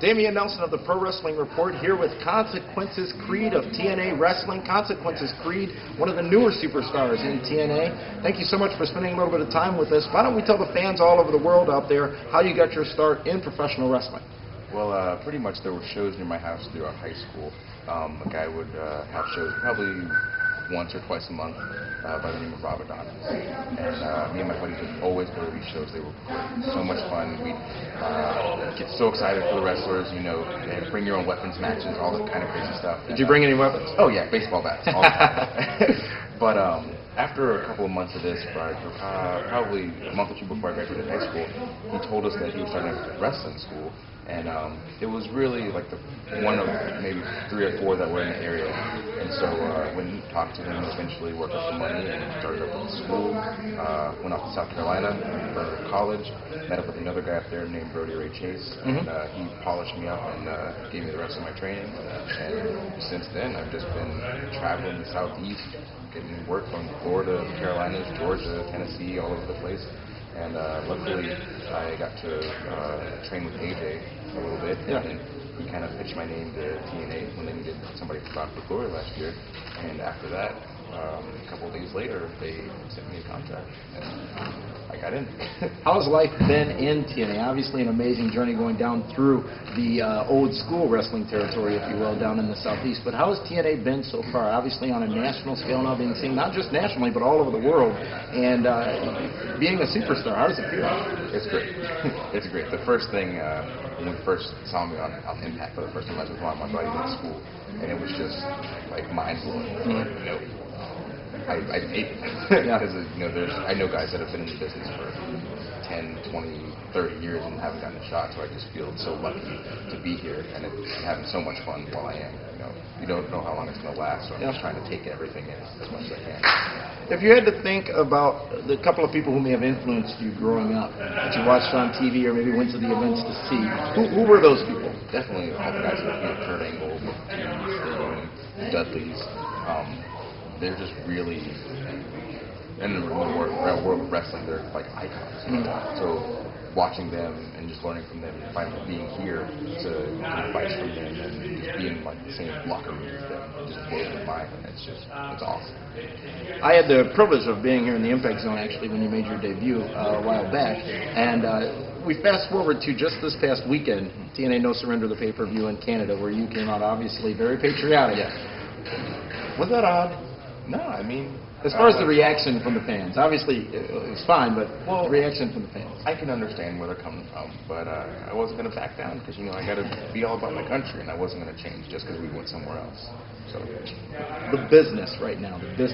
Dameon Nelson of the Pro Wrestling Report here with Consequences Creed of TNA Wrestling. Consequences Creed, one of the newer superstars in TNA. Thank you so much for spending a little bit of time with us. Why don't we tell the fans all over the world out there how you got your start in professional wrestling? Well, pretty much there were shows near my house throughout high school. A guy would have shows probably once or twice a month by the name of Robert Don. And me and my buddies would always go to these shows. They were great. So much fun. We'd get so excited for the wrestlers, you know, and bring your own weapons matches, all that kind of crazy stuff. Did you bring any weapons? Oh, yeah, baseball bats. All the time. But after a couple of months of this, probably a month or two before I graduated high school, he told us that he was starting a wrestling school. And it was really like the one of maybe 3 or 4 that were in the area. And so when he talked to him, eventually worked up some money and started up with the school. Went off to South Carolina for college. Met up with another guy up there named Brody Ray Chase. And he polished me up and gave me the rest of my training. And since then, I've just been traveling the Southeast, getting work from Florida, the Carolinas, Georgia, Tennessee, all over the place. And luckily, I got to train with AJ a little bit, and he kind of pitched my name to TNA when they needed somebody for Bound for Glory last year. And after that, a couple of days later, they sent me a contract, and I got in. How has life been in TNA? Obviously, an amazing journey going down through the old school wrestling territory, if you will, down in the Southeast. But how has TNA been so far? Obviously, on a national scale now, being seen not just nationally, but all over the world. And being a superstar, how does it feel? It's great. It's great. The first thing, when we first saw me on Impact for the first time, I was with one of my buddies in school, and it was just like mind-blowing. You know, I hate it because you know, I know guys that have been in the business for 10, 20, 30 years and haven't gotten a shot, so I just feel so lucky to be here and having so much fun while I am. You know, you don't know how long it's going to last, so I'm just trying to take everything in as much as I can. If you had to think about the couple of people who may have influenced you growing up, that you watched on TV or maybe went to the events to see, who were those people? Definitely all the guys like Kurt Angle, Dudley's. They're just really, in the world of wrestling, they're like icons. So watching them and just learning from them, and finally being here to get advice from them and just being like the same locker room as them, just blows my mind, and it's awesome. I had the privilege of being here in the Impact Zone actually when you made your debut a while back, and we fast forward to just this past weekend, TNA No Surrender, the pay-per-view in Canada, where you came out obviously very patriotic. Was that odd? No, I mean, as far as the reaction from the fans, obviously it was fine, but the reaction from the fans. I can understand where they're coming from, but I wasn't going to back down because, you know, I got to be all about my country, and I wasn't going to change just because we went somewhere else. So, the business right now, the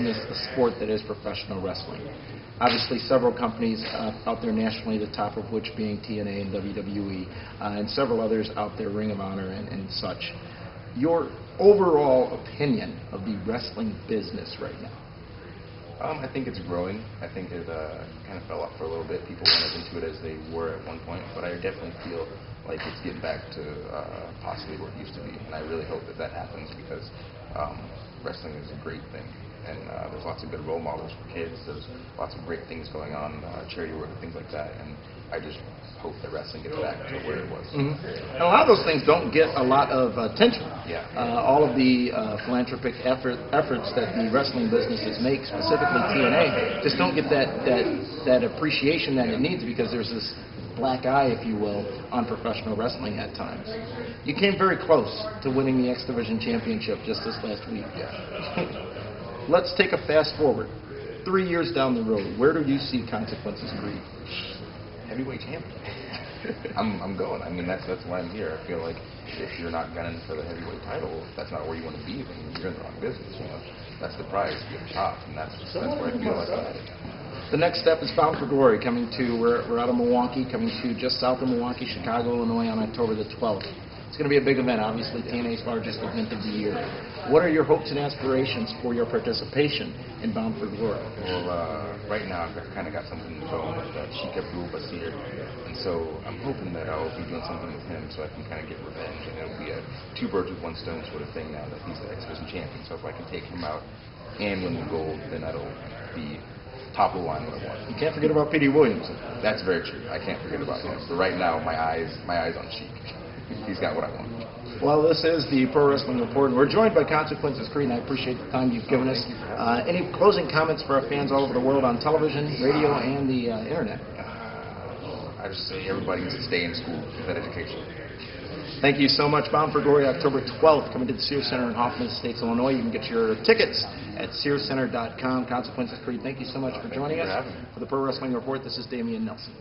sport that is professional wrestling. Obviously, several companies out there nationally, the top of which being TNA and WWE, and several others out there, Ring of Honor and such. Your overall opinion of the wrestling business right now? I think it's growing. I think it kind of fell off for a little bit. People weren't as into it as they were at one point, but I definitely feel like it's getting back to possibly where it used to be, and I really hope that happens because wrestling is a great thing, and there's lots of good role models for kids. There's lots of great things going on, charity work and things like that, and I just hope that wrestling gets back to where it was. And a lot of those things don't get a lot of attention. All of the philanthropic efforts that the wrestling businesses make, specifically TNA, just don't get that appreciation that it needs because there's this black eye, if you will, on professional wrestling at times. You came very close to winning the X Division Championship just this last week. Let's take a fast forward. 3 years down the road, where do you see Consequences Creed? Heavyweight champion. I'm going. I mean, that's why I'm here. I feel like if you're not gunning for the heavyweight title, if that's not where you want to be, then you're in the wrong business. You know, that's the prize to get the top, and that's where I feel like I'm headed. The next step is Bound for Glory, coming to we're out of Milwaukee, coming to just south of Milwaukee, Chicago, Illinois, on October the 12th. It's going to be a big event, obviously TNA's largest event of the year. What are your hopes and aspirations for your participation in Bound for Glory? Well, right now I've kind of got something going with Sheik Abdul Basir, and so I'm hoping that I'll be doing something with him so I can kind of get revenge, and it'll be a 2 birds with 1 stone sort of thing now that he's the X Division champion. So if I can take him out and win the gold, then that'll be top of the line what I want. You can't forget about P.D. Williams. That's very true. I can't forget about him. So right now, my eyes on Sheik. he's got what I want. Well, this is the Pro Wrestling Report, and we're joined by Consequences Creed, and I appreciate the time you've given us. Any closing comments for our fans all over the world on television, radio, and the internet? I just say everybody needs to stay in school, get that education. Thank you so much. Bound for Glory, October 12th, coming to the Sears Center in Hoffman Estates, Illinois. You can get your tickets at searscenter.com. Consequences Creed, thank you so much for joining us. For the Pro Wrestling Report, this is Dameon Nelson.